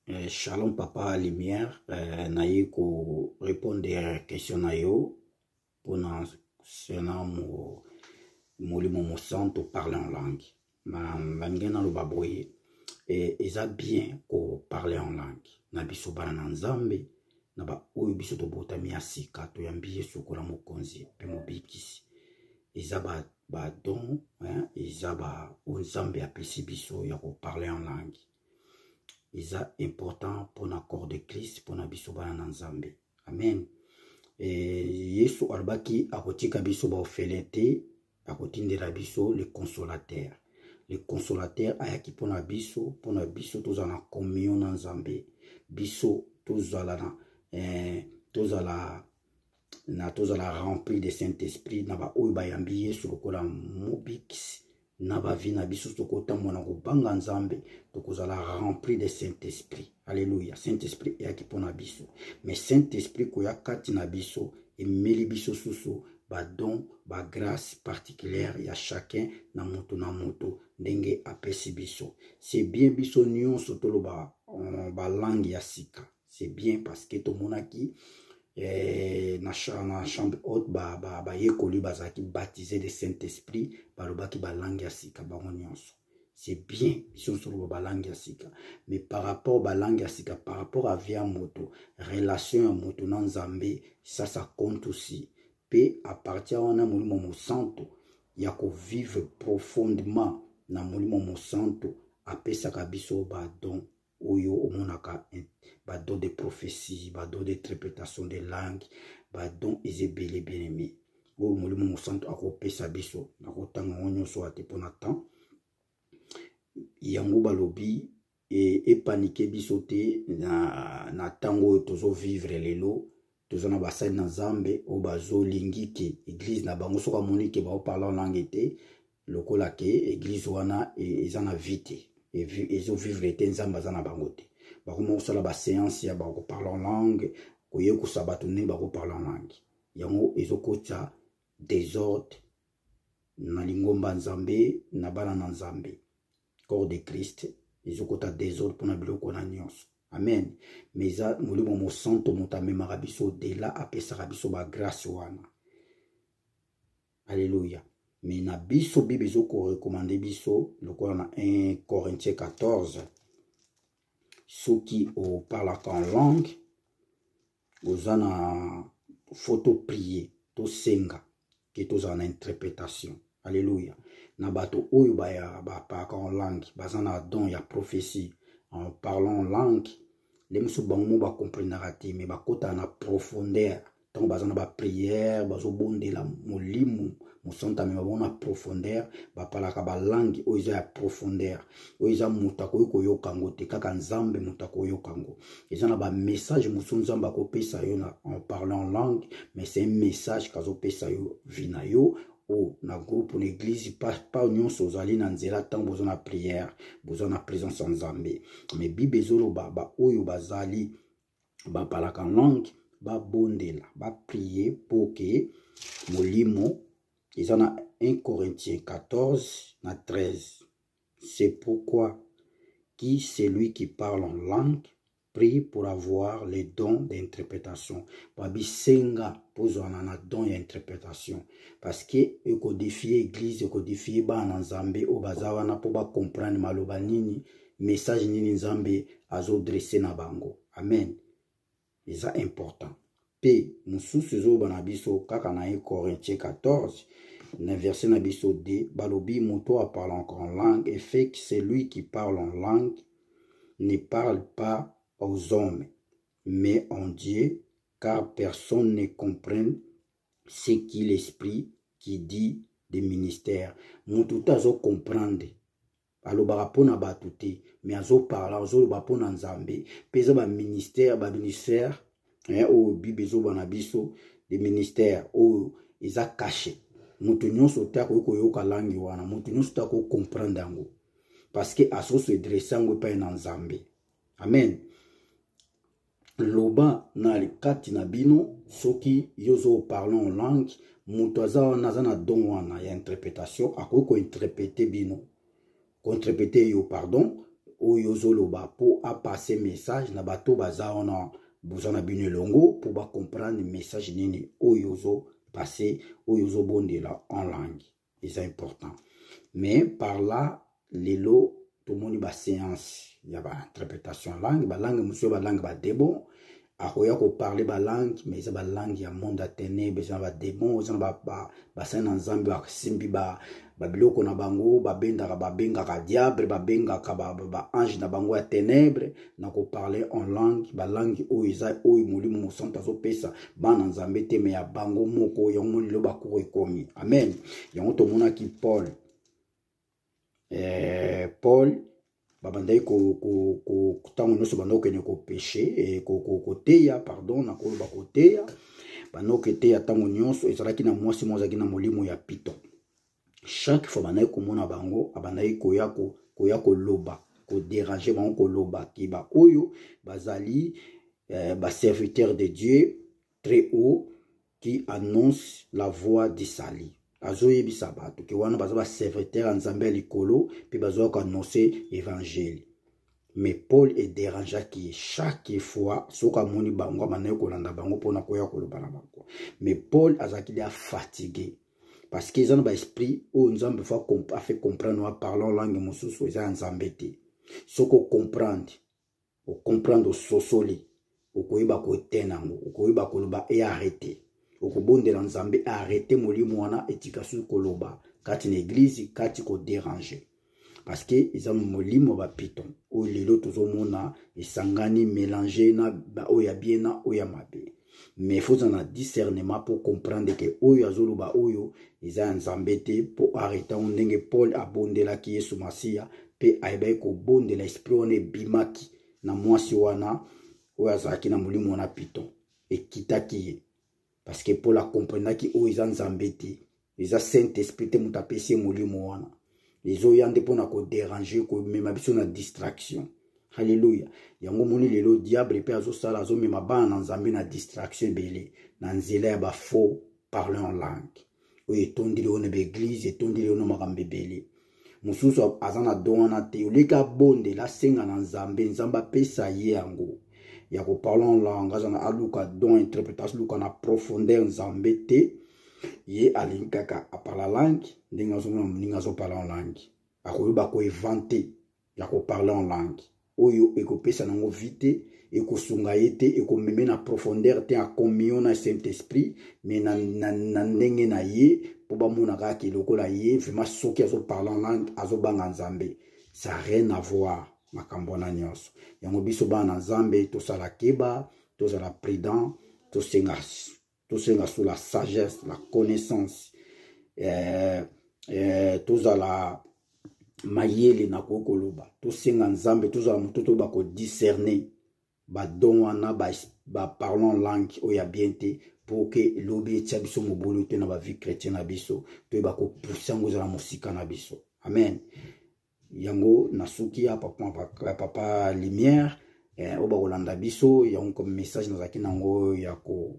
Shalom papa lumière naye ko répondre à question na yo pour sena molimo mosanto parler en langue ngena lo baboye eza bien ko parler en langue na biso bana na nzambe na ba oyo biso to botami asika to yambi yesu kola mokonzi pe mobikisi eza ba don eza ba nzambe apesi biso ya ko parler en langue. Isa important pour le corps de Christ, pour la biso bana na nzambe. Amen. Yesu arbaki akotika biso ba ofelete, akotindela biso le consolateur. Le consolateur ayaki pour la biso tous en communion na nzambe. Biso tous la rempli de Saint-Esprit na ba oyo bayambi Yesu lokola mobikisi. Nabavi na biso tokota mwana kobanga nzambe tokozala rempli de Saint-Esprit. Alléluia. Saint-Esprit yaki pona biso. Mais Saint-Esprit koya kati na biso emeli biso susu ba don ba grâce particulière ya chacun na moto ndenge apesi biso. C'est bien biso nyonso tolo ba langue ya sika. C'est bien parce que to monaki na chambre haute yekoli bazaki baptisé de Saint-Esprit balobaki balangue ya sika bango nyonso. C'est bien biso solo balangue ya sika, mais par rapport balangue ya sika par rapport à via moto relation ya moto na nzambe ça compte aussi. Pe à partir wana molimo mosanto ya ko vivre profondément na molimo mosanto apesaka biso ba don oyo omonaka badon de prophétie, badon d'interprétation de langue, badon ezebele bien aimé. Oyo molimo mosanto akopesa biso nakotanga nyonso ate pona temps. Yango balobi epanike biso te na tango oyo tozo vivre lelo tozo na basali na nzambe o bazo lingike église na bango soka monike ba parler en langue te lokola ke église wana eza na vite ezo vivre te nzamba za na bango te bakoma kosala ba séance ya ba ko parler en langue koye ko sabato ne ba ko parler en langue yango ezo kota désordre na lingomba nzambe na bana na nzambe corps de Christ ezo kota désordre pona biloko na nyonso. Amen. Mais za molimo mosanto motamemaka biso de la apesaka biso ba grâce wana. Alléluia. Mais na biso bible ezoko recommander biso lokola na 1 Corinthiens 14 ceux qui parlent en langue ozana photo prier to senga que tous en interprétation. Alléluia. Na bato oyo ba parlent en langue bazana don ya prophétie en parlant en langue les musu bango ba comprendra te mais ba kota na profondeur tant bazana ba prière bazo bondela molimo musanta me babona profondeur bapalaka ba langue oyo ya profondeur oyo mutako koyoka ngo te kaka nzambe mutako koyoka ngo eza na ba message musu nzamba ko pesa yo na en parlant en langue mais c'est un message kazo pesa yo vina yo o na groupe l'église pas nyonso ozali na nzela tant besoin na prière besoin na présence en nzambe mais bible ezolo ba oyo bazali bapalaka en langue ba bondela ba prier pour que molimo. Ils en ont 1 Corinthiens 14, 13. C'est pourquoi qui celui qui parle en langue prie pour avoir les dons d'interprétation. Babi senga pour un don d'interprétation. Parce que il codifie l'église, il codifie ba nzambe au bazawana pour ba comprendre maloba nini message nini nzambe azo dresser na bango. Amen. C'est important. P mususu zo banabiso kaka na 1 Corinthiens 14 na verset na biso D balobi moto a parlé encore en langue et fait que celui qui parle en langue ne parle pas aux hommes mais en Dieu car personne ne comprend ce qui l'esprit qui dit des ministères moto tazo comprendre alobaka pona batu te mais azo parler azo ba pona nzambe peza ba ministère au bibezo banabiso des ministères au eza caché mutu nyonso ta ko yoka langue wana mutu nyonso ta ko comprendre yango parce que aso se dresser yango pa na nzambe. Amen. Loba na likati na bino soki yozo parlant en langue mutu aza na don wana ya interprétation ako interpréter bino ko interpréter yo pardon oyo zoloba pour a passer message na bato baza ona besoin na bino longo pour ba comprendre message nini oyo zo passer oyo zo bondela en langue. C'est important. Mais par là lelo tout le monde ba séance il y a ba interprétation langue ba langue monsieur ba langue ba démon akoya ko parler ba langue mais ça ba langue ya monde à ténèbres ça ba démon ça ba ça na nzambe ba simbi ba biloko na bango ba benga ka diable ba benga ka ba ange na bango ya ténèbres na ko parler en langue ba langue o isa o mulimu musanta zo pesa bana nzambe te me ya bango moko ya moni lo ba ko ekomi. Amen. Yango to mona ki Paul babandai ko tango noso bando kene ko péché ko teya pardon na ko ba ko teya bando ke teya tango nyonso ezalaki na mwasi mozaki na molimo ya piton. Chaque fois bandai ko mona bango abandai ko ya ko loba ko déranger bango ko loba ki ba oyo bazali ba serviteur de Dieu très haut qui annonce la voix d'Isali. Azoye bisabatu ke wana baza ba serviteur nzambe likolo puis bazo ko annoncer évangile. Mais Paul est dérangé qui chaque fois soka moni bango banaye ko landa bango pona ko ya ko lobana bango. Mais Paul azaki a fatigué parce qu'ils ont ba esprit o nzambe a fait comprendre en parlant langue mosusu eza nzambe te. Soko comprendre o comprendre sosoli o koyiba ko tenango o koyiba ko loba et arrêter. Okobondela nzambe arrêter molimo wana etikasu koloba kati na église kati ko déranger parce que ils ont molimo ba piton o lelo tozomona esangani mélanger na ba oya bien na oya mabe mais faut en discernement pour comprendre que oyo azoloba oyo eza nzambe te pour arrêter ndenge Paul abondela ki Yesu Masia pe aibai ko bondela esprit one bimaki na mwasi wana oyo azaki na molimo wana piton ekitaki. Parce que Paul a compris que ils ont zambété, ils ont Saint-Esprit te mutapesi molimo wana. Les oyande pona ko déranger ko même biso na distraction. Alléluia. Yango moni lelo diable pe azo sala azo mema bana nzambe na distraction belé na nzela ya ba faux parler en langue. Oye tondile ona be église tondile ona makambe belé. Mususu azana dona te oleka bonde la senga na nzamba pesa ye yango. Ya ko parler en langue azana aluka don interprétation luka na profondeur nzambe te ye alinkaka a parler langue ndinga zo parler en langue akoyeba ko inventer ya ko parler en langue oyo ekopesa nango vite ekosunga yete ekomeme na profondeur te a communion na Saint-Esprit mais na ndenge na ye po ba mona ka ki lokola ye vraiment soki azo parler en langue azo banga nzambe ça n'a rien à voir makambo na nyonso yango biso bana nzambe tosala keba tozala prudent tosenga sous la sagesse la connaissance tozala mayele na kokoloba tosenga nzambe tozala mutoto ba ko discerner ba don wana ba parlons langue oya bien te pour que lobi etia biso mobulu te na ba vie chrétienne na biso to ba ko pusango za musika na biso. Amen. Yango nasuki ya papa lumière oba kolanda biso yango comme message na zaki nango ya ko